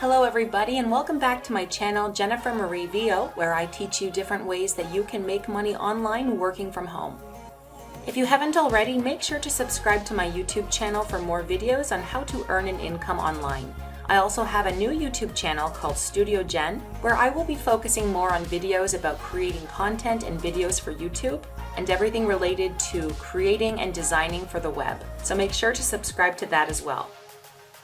Hello everybody and welcome back to my channel Jennifer Marievo, where I teach you different ways that you can make money online working from home. If you haven't already, make sure to subscribe to my YouTube channel for more videos on how to earn an income online. I also have a new YouTube channel called Studio Jen, where I will be focusing more on videos about creating content and videos for YouTube and everything related to creating and designing for the web. So make sure to subscribe to that as well.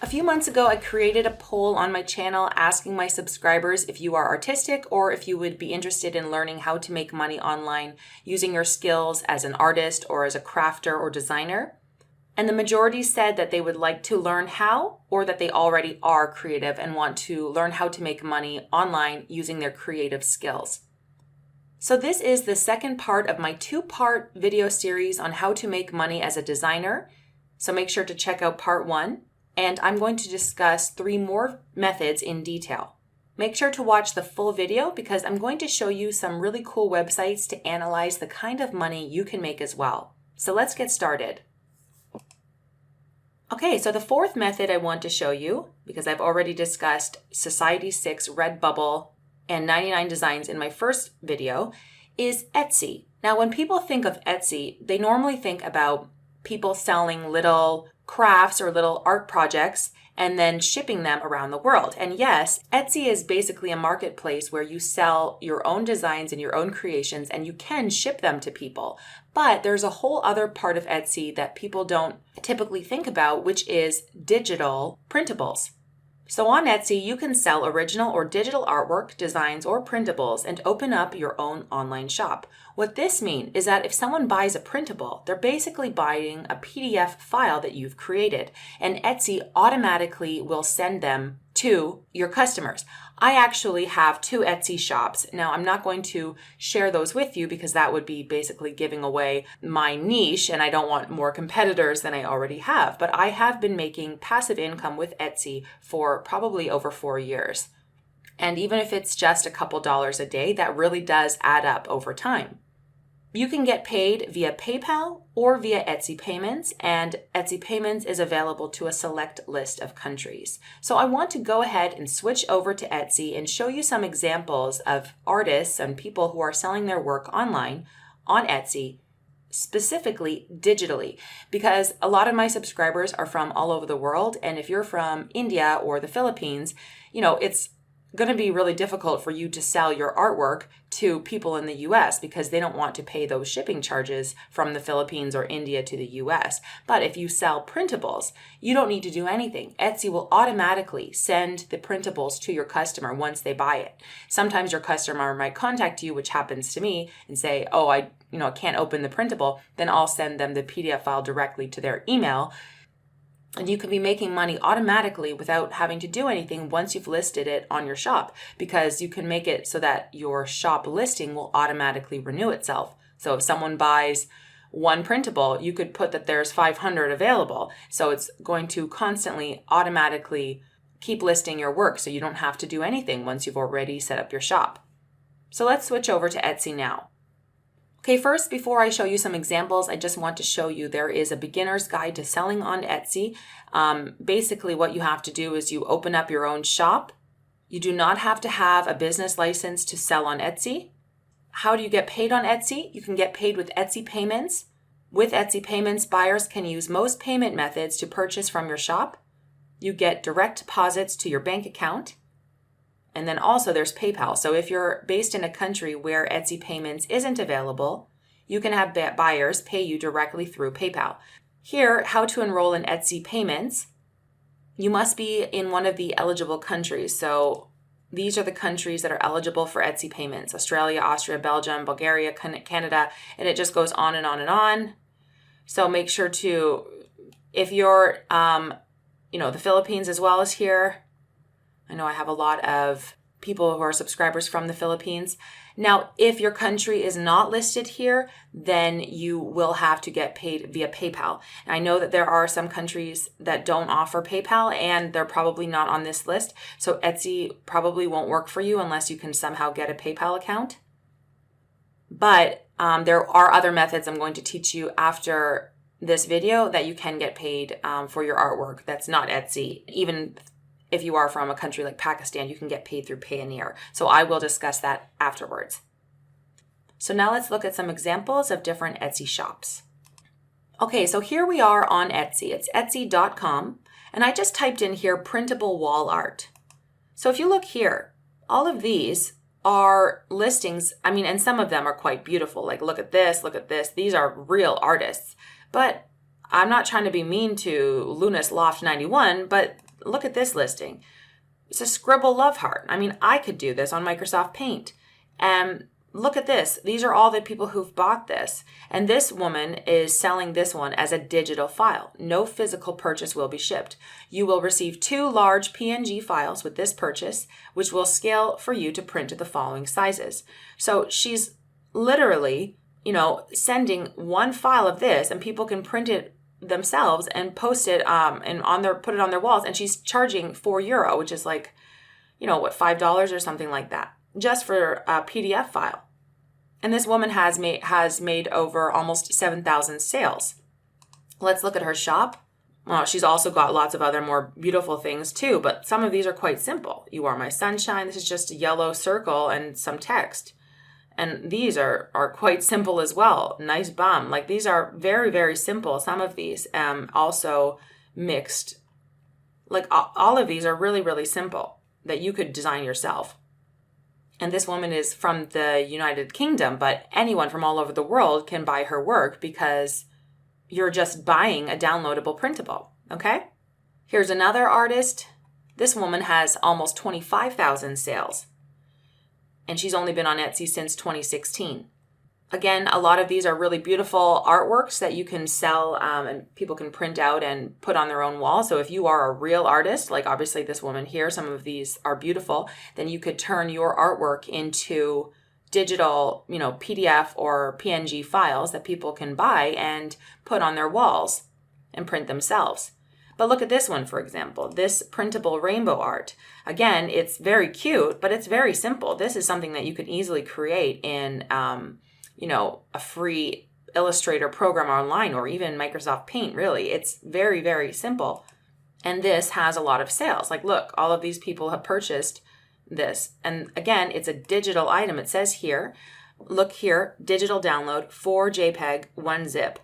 A few months ago, I created a poll on my channel asking my subscribers if you are artistic or if you would be interested in learning how to make money online using your skills as an artist or as a crafter or designer. And the majority said that they would like to learn how, or that they already are creative and want to learn how to make money online using their creative skills. So this is the second part of my two-part video series on how to make money as a designer. So make sure to check out part 1. And I'm going to discuss 3 more methods in detail. Make sure to watch the full video because I'm going to show you some really cool websites to analyze the kind of money you can make as well. So let's get started. Okay, so the fourth method I want to show you, because I've already discussed Society6 Redbubble and 99 Designs in my first video, is Etsy. Now, when people think of Etsy, they normally think about people selling little crafts or little art projects and then shipping them around the world. And yes, Etsy is basically a marketplace where you sell your own designs and your own creations and you can ship them to people. But there's a whole other part of Etsy that people don't typically think about, which is digital printables. So on Etsy, you can sell original or digital artwork, designs, or printables and open up your own online shop. What this means is that if someone buys a printable, they're basically buying a PDF file that you've created, and Etsy automatically will send them to your customers. I actually have 2 Etsy shops. Now, I'm not going to share those with you because that would be basically giving away my niche, and I don't want more competitors than I already have. But I have been making passive income with Etsy for probably over 4 years. And even if it's just a couple dollars a day, that really does add up over time. You can get paid via PayPal or via Etsy Payments, and Etsy Payments is available to a select list of countries. So I want to go ahead and switch over to Etsy and show you some examples of artists and people who are selling their work online on Etsy, specifically digitally, because a lot of my subscribers are from all over the world. And if you're from India or the Philippines, it's going to be really difficult for you to sell your artwork to people in the US because they don't want to pay those shipping charges from the Philippines or India to the US. But if you sell printables, you don't need to do anything. Etsy will automatically send the printables to your customer once they buy it. Sometimes your customer might contact you, which happens to me, and say, oh, I can't open the printable. Then I'll send them the PDF file directly to their email. And you can be making money automatically without having to do anything once you've listed it on your shop, because you can make it so that your shop listing will automatically renew itself. So if someone buys 1 printable, you could put that there's 500 available. So it's going to constantly automatically keep listing your work so you don't have to do anything once you've already set up your shop. So let's switch over to Etsy now. Okay, first, before I show you some examples, I just want to show you there is a beginner's guide to selling on Etsy. Basically, what you have to do is you open up your own shop. You do not have to have a business license to sell on Etsy. How do you get paid on Etsy? You can get paid with Etsy Payments. With Etsy Payments, buyers can use most payment methods to purchase from your shop. You get direct deposits to your bank account. And then also there's PayPal. So if you're based in a country where Etsy Payments isn't available, you can have buyers pay you directly through PayPal. Here, how to enroll in Etsy Payments. You must be in one of the eligible countries. So these are the countries that are eligible for Etsy Payments: Australia, Austria, Belgium, Bulgaria, Canada, and it just goes on and on and on. So make sure to, if you're, the Philippines as well as here. I know I have a lot of people who are subscribers from the Philippines. Now, if your country is not listed here, then you will have to get paid via PayPal. And I know that there are some countries that don't offer PayPal, and they're probably not on this list. So Etsy probably won't work for you unless you can somehow get a PayPal account. But there are other methods I'm going to teach you after this video that you can get paid for your artwork that's not Etsy, even if you are from a country like Pakistan, you can get paid through Payoneer. So I will discuss that afterwards. So now let's look at some examples of different Etsy shops. Okay, so here we are on Etsy. It's etsy.com, and I just typed in here printable wall art. So if you look here, all of these are listings, and some of them are quite beautiful. Like, look at this, look at this. These are real artists. But I'm not trying to be mean to Lunas Loft 91, but look at this listing. It's a scribble love heart. I could do this on Microsoft Paint. And look at this. These are all the people who've bought this. And this woman is selling this one as a digital file. No physical purchase will be shipped. You will receive 2 large PNG files with this purchase, which will scale for you to print to the following sizes. So she's literally, sending one file of this, and people can print it themselves and post it and put it on their walls. And she's charging €4, which is like, $5 or something like that, just for a PDF file. And this woman has made over almost 7,000 sales. Let's look at her shop. Well, she's also got lots of other more beautiful things too, but some of these are quite simple. You are my sunshine. This is just a yellow circle and some text. And these are quite simple as well. Nice bum. Like, these are very, very simple. Some of these also mixed. Like, all of these are really, really simple that you could design yourself. And this woman is from the United Kingdom, but anyone from all over the world can buy her work because you're just buying a downloadable printable, okay? Here's another artist. This woman has almost 25,000 sales, and she's only been on Etsy since 2016. Again, a lot of these are really beautiful artworks that you can sell and people can print out and put on their own wall. So if you are a real artist, like obviously this woman here, some of these are beautiful, then you could turn your artwork into digital, PDF or PNG files that people can buy and put on their walls and print themselves. But look at this one, for example, this printable rainbow art. Again, it's very cute, but it's very simple. This is something that you could easily create in a free Illustrator program online, or even Microsoft Paint, really. It's very, very simple. And this has a lot of sales. Like, look, all of these people have purchased this. And again, it's a digital item. It says here, look here, digital download, 4 JPEG, 1 zip.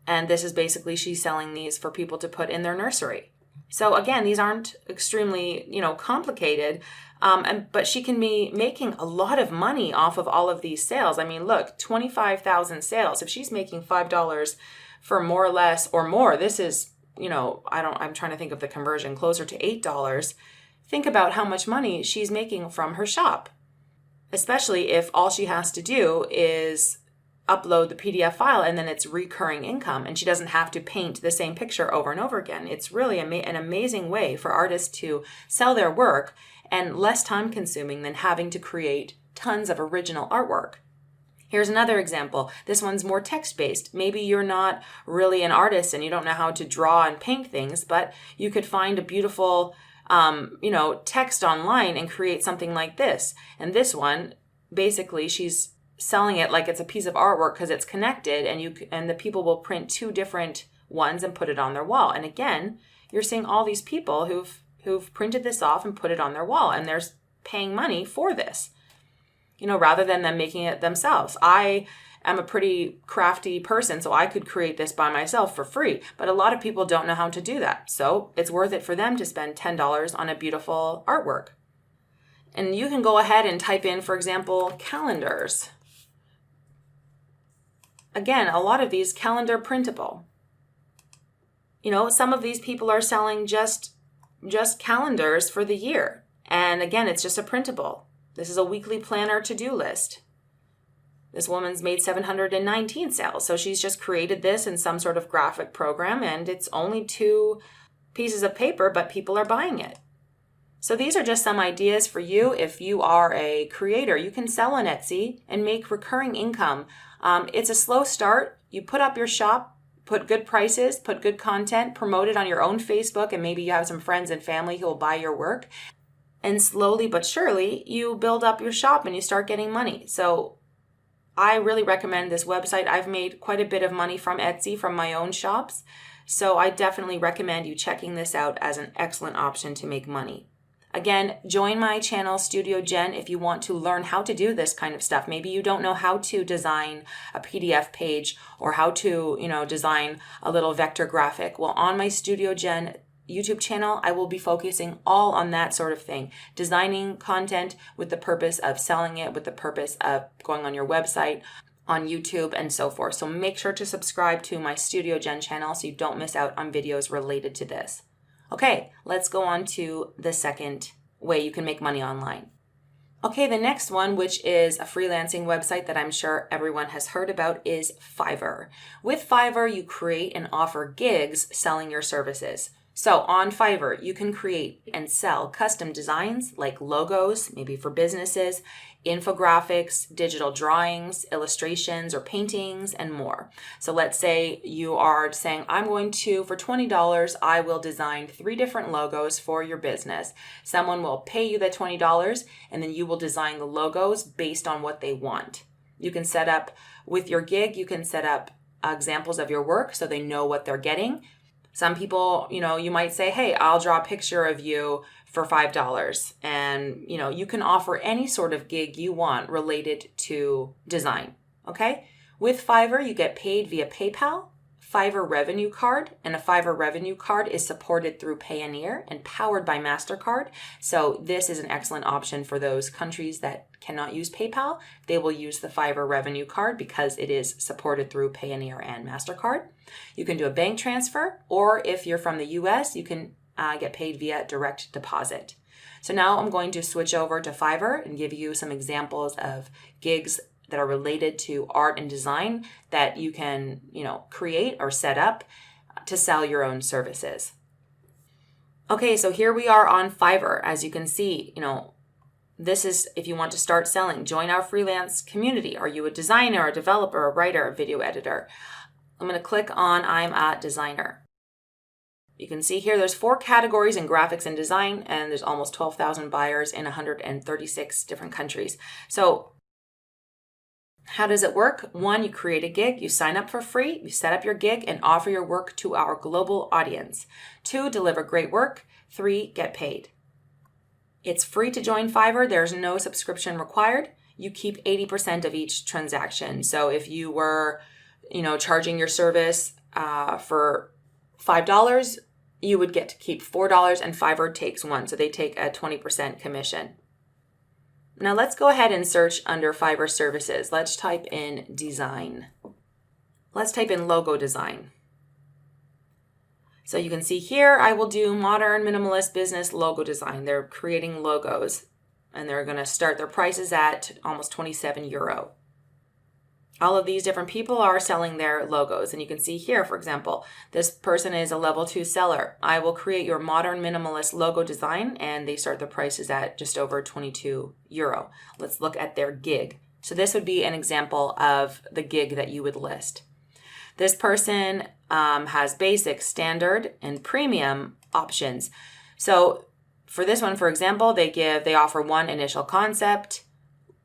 And this is basically, she's selling these for people to put in their nursery. So again, these aren't extremely, complicated. But she can be making a lot of money off of all of these sales. Look, 25,000 sales. If she's making $5 for more or less or more, this is, I'm trying to think of the conversion, closer to $8. Think about how much money she's making from her shop, especially if all she has to do is upload the PDF file and then it's recurring income, and she doesn't have to paint the same picture over and over again. It's really an amazing way for artists to sell their work, and less time consuming than having to create tons of original artwork. Here's another example. This one's more text-based. Maybe you're not really an artist and you don't know how to draw and paint things, but you could find a beautiful, text online and create something like this. And this one, basically, she's selling it like it's a piece of artwork because it's connected, and the people will print 2 different ones and put it on their wall. And again, you're seeing all these people who've printed this off and put it on their wall, and they're paying money for this, rather than them making it themselves. I am a pretty crafty person, so I could create this by myself for free, but a lot of people don't know how to do that. So it's worth it for them to spend $10 on a beautiful artwork. And you can go ahead and type in, for example, calendars. Again, a lot of these calendar printable. Some of these people are selling just calendars for the year. And again, it's just a printable. This is a weekly planner to-do list. This woman's made 719 sales. So she's just created this in some sort of graphic program, and it's only 2 pieces of paper, but people are buying it. So these are just some ideas for you. If you are a creator, you can sell on Etsy and make recurring income. It's a slow start. You put up your shop, put good prices, put good content, promote it on your own Facebook, and maybe you have some friends and family who will buy your work. And slowly but surely, you build up your shop and you start getting money. So I really recommend this website. I've made quite a bit of money from Etsy, from my own shops. So I definitely recommend you checking this out as an excellent option to make money. Again, join my channel, Studio Jen, if you want to learn how to do this kind of stuff. Maybe you don't know how to design a PDF page or how to, design a little vector graphic. Well, on my Studio Jen YouTube channel, I will be focusing all on that sort of thing, designing content with the purpose of selling it, with the purpose of going on your website, on YouTube, and so forth. So make sure to subscribe to my Studio Jen channel so you don't miss out on videos related to this. Okay, let's go on to the second way you can make money online. Okay, the next one, which is a freelancing website that I'm sure everyone has heard about, is Fiverr. With Fiverr, you create and offer gigs selling your services. So on Fiverr, you can create and sell custom designs like logos, maybe for businesses, infographics, digital drawings, illustrations, or paintings, and more. So let's say you are saying, I'm going to, for $20, I will design 3 different logos for your business. Someone will pay you the $20, and then you will design the logos based on what they want. You can set up, with your gig, you can set up examples of your work so they know what they're getting. Some people, you might say, hey, I'll draw a picture of you for $5. And, you can offer any sort of gig you want related to design. Okay? With Fiverr, you get paid via PayPal, Fiverr Revenue Card, and a Fiverr Revenue Card is supported through Payoneer and powered by MasterCard. So this is an excellent option for those countries that cannot use PayPal. They will use the Fiverr Revenue Card because it is supported through Payoneer and MasterCard. You can do a bank transfer, or if you're from the US, you can get paid via direct deposit. So now I'm going to switch over to Fiverr and give you some examples of gigs that are related to art and design that you can, create or set up to sell your own services. Okay, so here we are on Fiverr. As you can see, this is if you want to start selling. Join our freelance community. Are you a designer, a developer, a writer, a video editor? I'm going to click on I'm a designer. You can see here there's 4 categories in graphics and design, and there's almost 12,000 buyers in 136 different countries. So how does it work? 1, you create a gig, you sign up for free, you set up your gig and offer your work to our global audience. 2, deliver great work. 3, get paid. It's free to join Fiverr. There's no subscription required. You keep 80% of each transaction. So if you were, charging your service for $5, you would get to keep $4 and Fiverr takes 1. So they take a 20% commission. Now let's go ahead and search under Fiverr services. Let's type in design. Let's type in logo design. So you can see here, I will do modern minimalist business logo design. They're creating logos and they're going to start their prices at almost €27. All of these different people are selling their logos. And you can see here, for example, this person is a level 2 seller. I will create your modern minimalist logo design, and they start their prices at just over €22. Let's look at their gig. So this would be an example of the gig that you would list. This person has basic, standard, and premium options. So for this one, for example, they offer 1 initial concept.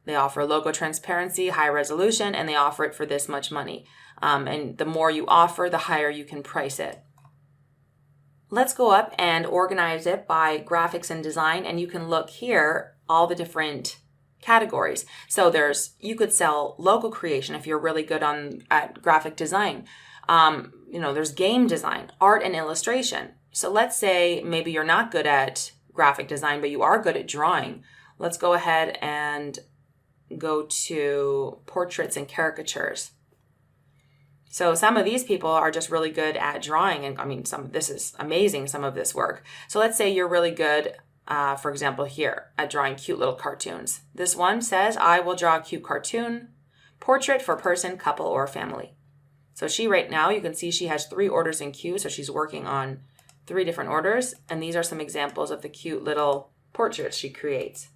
They offer logo transparency, high resolution, and they offer it for this much money. And the more you offer, the higher you can price it. Let's go up and organize it by graphics and design, and you can look here, all the different categories. So you could sell logo creation if you're really good at graphic design. There's game design, art and illustration. So let's say maybe you're not good at graphic design, but you are good at drawing. Let's go ahead and go to portraits and caricatures. So some of these people are just really good at drawing. And this is amazing, some of this work. So let's say you're really good, for example, here at drawing cute little cartoons. This one says, I will draw a cute cartoon portrait for person, couple, or family. So right now, you can see she has 3 orders in queue. So she's working on 3 different orders. And these are some examples of the cute little portraits she creates.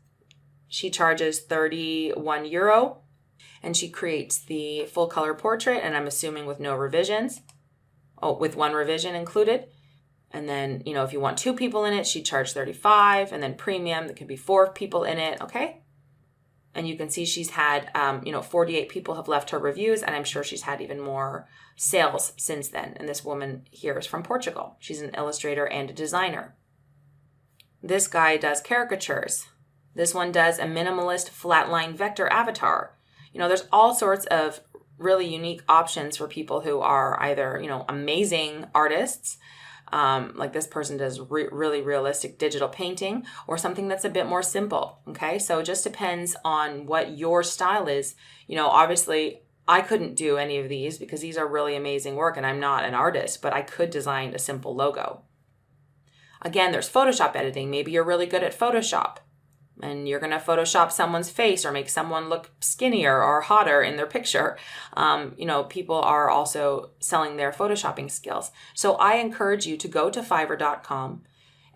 She charges €31 and she creates the full color portrait, and I'm assuming with no revisions. With 1 revision included. And then, if you want 2 people in it, she'd charge $35, and then premium, that could be 4 people in it, okay? And you can see she's had, 48 people have left her reviews, and I'm sure she's had even more sales since then. And this woman here is from Portugal. She's an illustrator and a designer. This guy does caricatures. This one does a minimalist flatline vector avatar. There's all sorts of really unique options for people who are either, amazing artists, like this person does really realistic digital painting, or something that's a bit more simple. Okay, so it just depends on what your style is. Obviously I couldn't do any of these because these are really amazing work and I'm not an artist, but I could design a simple logo. Again, there's Photoshop editing. Maybe you're really good at Photoshop and you're going to Photoshop someone's face or make someone look skinnier or hotter in their picture. People are also selling their Photoshopping skills. So I encourage you to go to Fiverr.com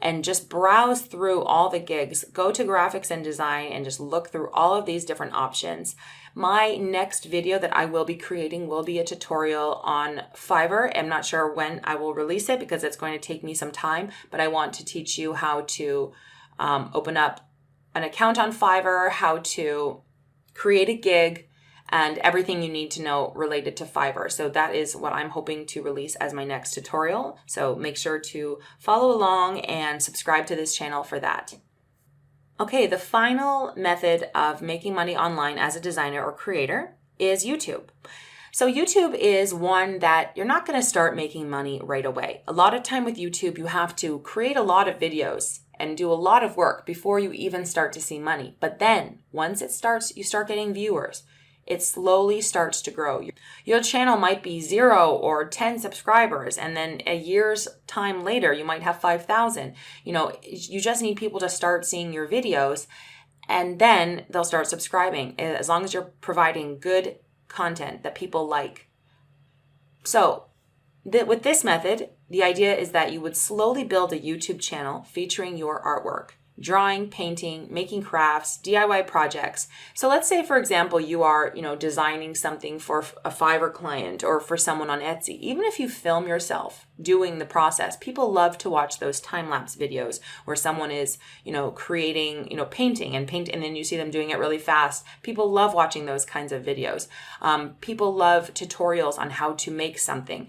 and just browse through all the gigs. Go to graphics and design and just look through all of these different options. My next video that I will be creating will be a tutorial on Fiverr. I'm not sure when I will release it because it's going to take me some time, but I want to teach you how to open up an account on Fiverr, how to create a gig, and everything you need to know related to Fiverr. So that is what I'm hoping to release as my next tutorial. So make sure to follow along and subscribe to this channel for that. Okay, the final method of making money online as a designer or creator is YouTube. So YouTube is one that you're not going to start making money right away. A lot of time with YouTube, you have to create a lot of videos and do a lot of work before you even start to see money. But then once it starts, you start getting viewers. It slowly starts to grow. Your channel might be 0 or 10 subscribers, and then a year's time later, you might have 5,000. You just need people to start seeing your videos, and then they'll start subscribing, as long as you're providing good content that people like. So with this method, the idea is that you would slowly build a YouTube channel featuring your artwork. Drawing, painting, making crafts, DIY projects. So let's say, for example, you are, designing something for a Fiverr client or for someone on Etsy. Even if you film yourself doing the process, people love to watch those time-lapse videos where someone is, creating, painting and then you see them doing it really fast. People love watching those kinds of videos. People love tutorials on how to make something,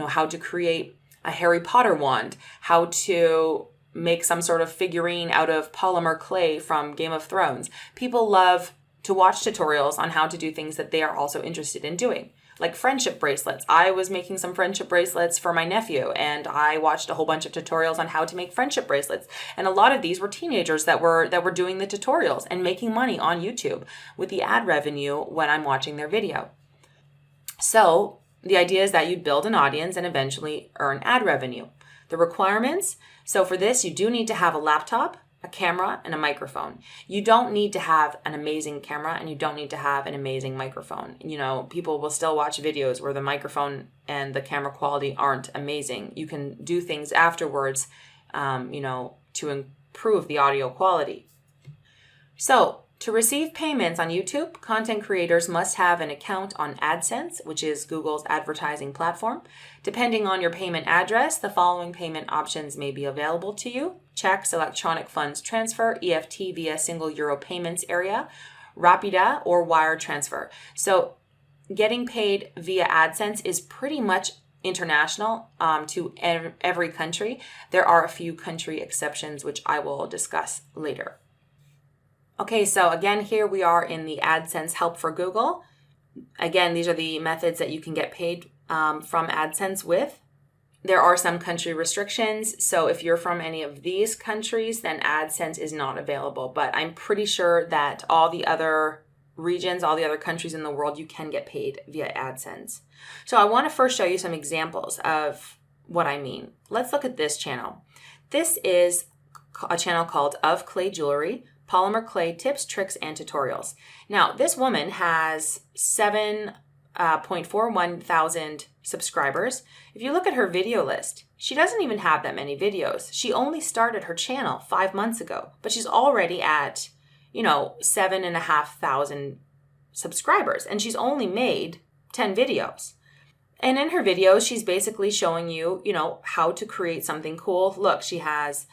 how to create a Harry Potter wand, how to make some sort of figurine out of polymer clay from Game of Thrones. People love to watch tutorials on how to do things that they are also interested in doing, like friendship bracelets. I was making some friendship bracelets for my nephew, and I watched a whole bunch of tutorials on how to make friendship bracelets. And a lot of these were teenagers that were doing the tutorials and making money on YouTube with the ad revenue when I'm watching their video. So the idea is that you'd build an audience and eventually earn ad revenue. The requirements, so for this, you do need to have a laptop, a camera, and a microphone. You don't need to have an amazing camera and you don't need to have an amazing microphone. People will still watch videos where the microphone and the camera quality aren't amazing. You can do things afterwards, to improve the audio quality. So, to receive payments on YouTube, content creators must have an account on AdSense, which is Google's advertising platform. Depending on your payment address, the following payment options may be available to you: checks, electronic funds transfer, EFT via single euro payments area, Rapida, or wire transfer. So getting paid via AdSense is pretty much international to every country. There are a few country exceptions, which I will discuss later. Okay, so again, here we are in the AdSense help for Google. Again, these are the methods that you can get paid from AdSense with. There are some country restrictions, so if you're from any of these countries, then AdSense is not available. But I'm pretty sure that all the other regions, all the other countries in the world, you can get paid via AdSense. So I want to first show you some examples of what I mean. Let's look at this channel. This is a channel called Of Clay Jewelry, Polymer Clay Tips, Tricks, and Tutorials. Now, this woman has 7.41 thousand subscribers. If you look at her video list, she doesn't even have that many videos. She only started her channel 5 months ago, but she's already at, 7,500 subscribers, and she's only made 10 videos. And in her videos, she's basically showing you, how to create something cool. Look, she has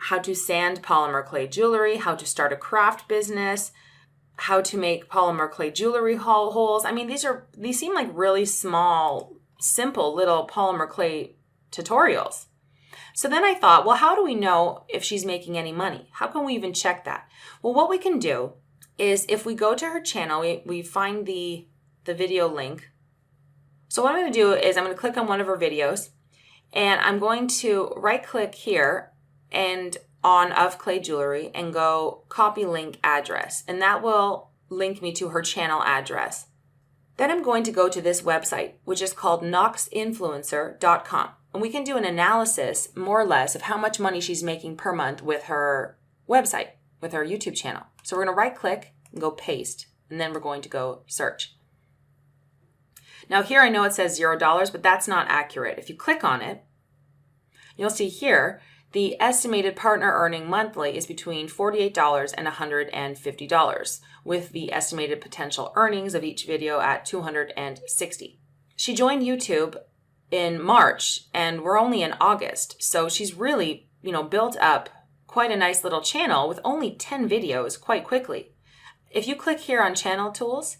how to sand polymer clay jewelry, how to start a craft business, how to make polymer clay jewelry holes. I mean, these seem like really small, simple little polymer clay tutorials. So then I thought, well, how do we know if she's making any money? How can we even check that? Well, what we can do is if we go to her channel, we find the video link. So what I'm going to do is I'm going to click on one of her videos, and I'm going to right click here and on of clay jewelry and go copy link address, and that will link me to her channel address. Then I'm going to go to this website, which is called noxinfluencer.com, and we can do an analysis more or less of how much money she's making per month with her website, with her YouTube channel. So we're going to right click and go paste, and then we're going to go search. Now here I know it says $0, but that's not accurate. If you click on it, you'll see here the estimated partner earning monthly is between $48 and $150, with the estimated potential earnings of each video at $260. She joined YouTube in March, and we're only in August, so she's really, built up quite a nice little channel with only 10 videos quite quickly. If you click here on Channel Tools,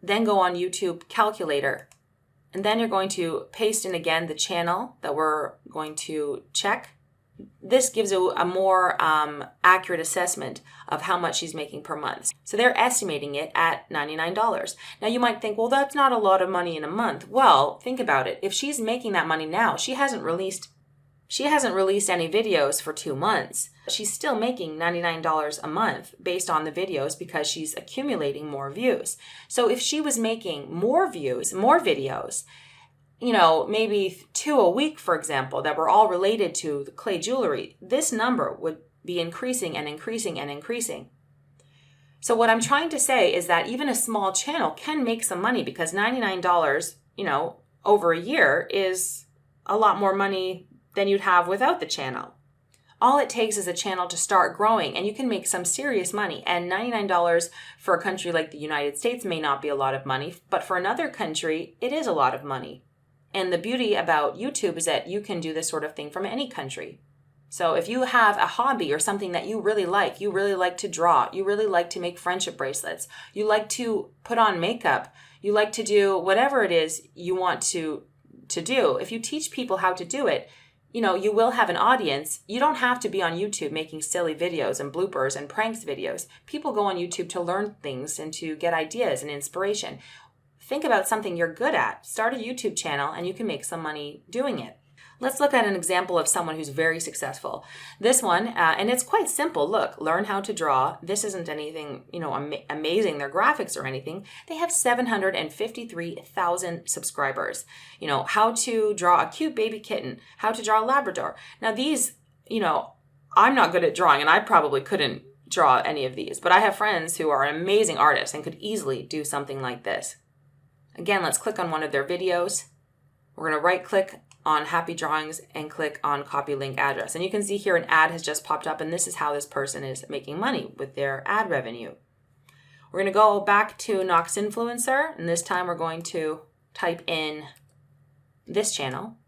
then go on YouTube Calculator, and then you're going to paste in again the channel that we're going to check. This gives a more accurate assessment of how much she's making per month. So they're estimating it at $99. Now you might think, well, that's not a lot of money in a month. Well, think about it. If she's making that money now, she hasn't released any videos for 2 months. She's still making $99 a month based on the videos because she's accumulating more views. So if she was making more views, more videos, maybe 2 a week, for example, that were all related to the clay jewelry, this number would be increasing and increasing and increasing. So what I'm trying to say is that even a small channel can make some money, because $99, over a year is a lot more money than you'd have without the channel. All it takes is a channel to start growing, and you can make some serious money. And $99 for a country like the United States may not be a lot of money, but for another country, it is a lot of money. And the beauty about YouTube is that you can do this sort of thing from any country. So if you have a hobby or something that you really like to draw, you really like to make friendship bracelets, you like to put on makeup, you like to do whatever it is you want to do, if you teach people how to do it, you will have an audience. You don't have to be on YouTube making silly videos and bloopers and pranks videos. People go on YouTube to learn things and to get ideas and inspiration. Think about something you're good at. Start a YouTube channel and you can make some money doing it. Let's look at an example of someone who's very successful. This one, and it's quite simple. Look, learn how to draw. This isn't anything, amazing, their graphics or anything. They have 753,000 subscribers. How to draw a cute baby kitten, how to draw a Labrador. Now these, I'm not good at drawing, and I probably couldn't draw any of these, but I have friends who are amazing artists and could easily do something like this. Again, let's click on one of their videos. We're going to right click on Happy Drawings and click on Copy Link Address. And you can see here an ad has just popped up, and this is how this person is making money with their ad revenue. We're going to go back to Nox Influencer, and this time we're going to type in this channel.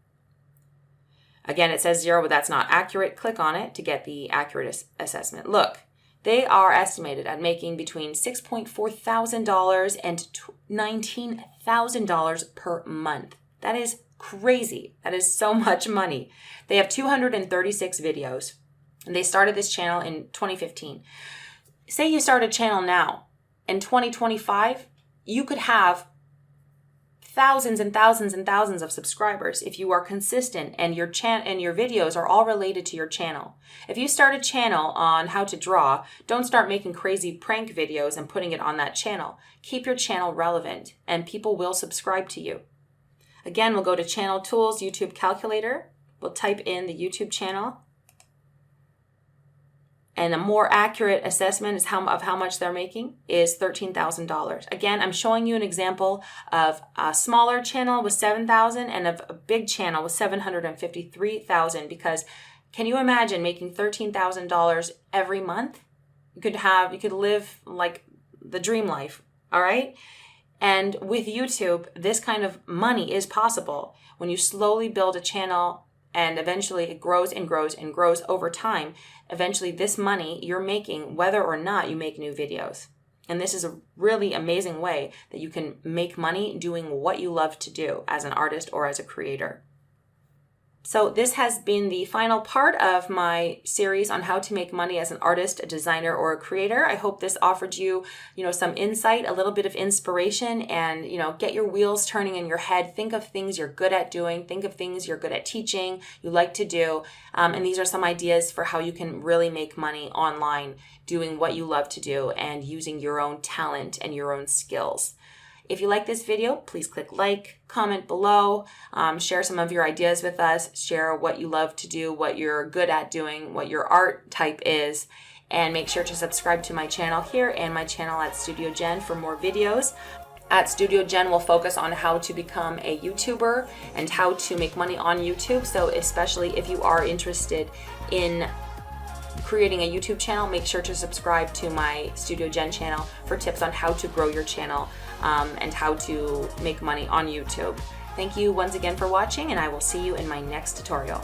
Again, it says 0, but that's not accurate. Click on it to get the accurate assessment. Look. They are estimated at making between $6.4 thousand and $19,000 per month. That is crazy. That is so much money. They have 236 videos, and they started this channel in 2015. Say you start a channel now. In 2025, you could have thousands and thousands and thousands of subscribers if you are consistent and your videos are all related to your channel. If you start a channel on how to draw, don't start making crazy prank videos and putting it on that channel. Keep your channel relevant and people will subscribe to you. Again, we'll go to Channel Tools, YouTube Calculator. We'll type in the YouTube channel. And a more accurate assessment is of how much they're making is $13,000. Again, I'm showing you an example of a smaller channel with 7,000 and of a big channel with 753,000, because can you imagine making $13,000 every month? You could live like the dream life, all right? And with YouTube, this kind of money is possible when you slowly build a channel and eventually it grows and grows and grows over time. Eventually this money you're making, whether or not you make new videos. And this is a really amazing way that you can make money doing what you love to do as an artist or as a creator. So this has been the final part of my series on how to make money as an artist, a designer, or a creator. I hope this offered you, some insight, a little bit of inspiration, and, get your wheels turning in your head. Think of things you're good at doing. Think of things you're good at teaching, you like to do. And these are some ideas for how you can really make money online doing what you love to do and using your own talent and your own skills. If you like this video, please click like, comment below, share some of your ideas with us, share what you love to do, what you're good at doing, what your art type is, and make sure to subscribe to my channel here and my channel at Studio Jen for more videos. At Studio Jen, we'll focus on how to become a YouTuber and how to make money on YouTube. So especially if you are interested in creating a YouTube channel, make sure to subscribe to my Studio Jen channel for tips on how to grow your channel and how to make money on YouTube. Thank you once again for watching, and I will see you in my next tutorial.